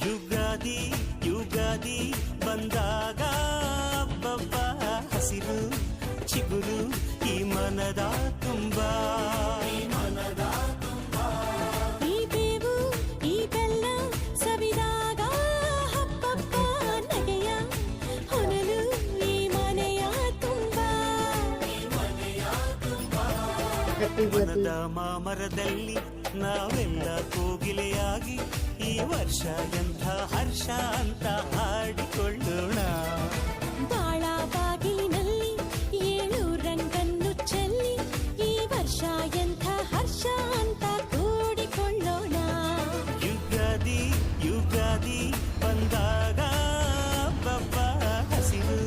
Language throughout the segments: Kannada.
ಯುಗಾದಿ ಯುಗಾದಿ ಬಂದಾಗ ಹಬ್ಬಬ್ಬ ಹಸಿರು ಚಿಗುರು ಈ ಮನದ ತುಂಬಾ ಈ ಬೇವು ಈ ಬೆಲ್ಲ ಸವಿದಾಗ ಹಬ್ಬಬ್ಬ ನಗೆಯ ಹೊನಲು ಈ ಮನೆಯ ತುಂಬಾ ಮನದ ಮಾಮರದಲ್ಲಿ ನಾವೆಲ್ಲ ಕೋಗಿಲೆಯಾಗಿ ಈ ವರ್ಷ ಎಂಥ ಹರ್ಷ ಅಂತ ಹಾಡಿಕೊಳ್ಳೋಣ. ಬಾಳ ಬಾಗಿಲಿನಲ್ಲಿ 7 ರಂಗನ್ನು ಚೆಲ್ಲಿ ಈ ವರ್ಷ ಎಂಥ ಹರ್ಷ ಅಂತ ಕೂಡಿಕೊಳ್ಳೋಣ. ಯುಗಾದಿ ಯುಗಾದಿ ಬಂದಾಗ ಹಬ್ಬಬ್ಬ ಹಸಿರು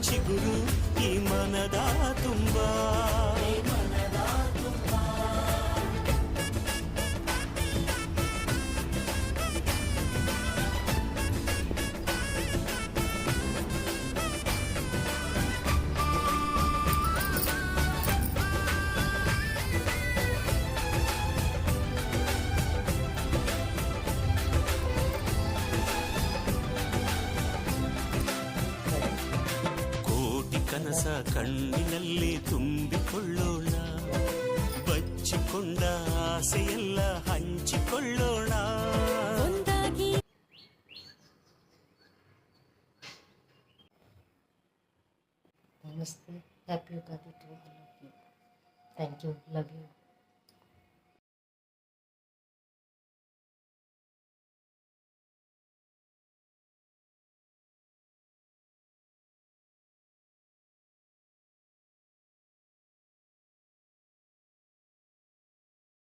ಚಿಗುರು ಈ ಮನದ ತುಂಬಾ ಕನಸ ಕಣ್ಣಿನಲ್ಲಿ ತುಂಬಿಕೊಳ್ಳೋಣ, ಬಚ್ಚಿಕೊಂಡ ಆಸೆಯೆಲ್ಲ ಹಂಚಿಕೊಳ್ಳೋಣ. ಒಂದಾಗಿ ನಮಸ್ತೆ, happy Ugadi to all of you. Thank you, love you.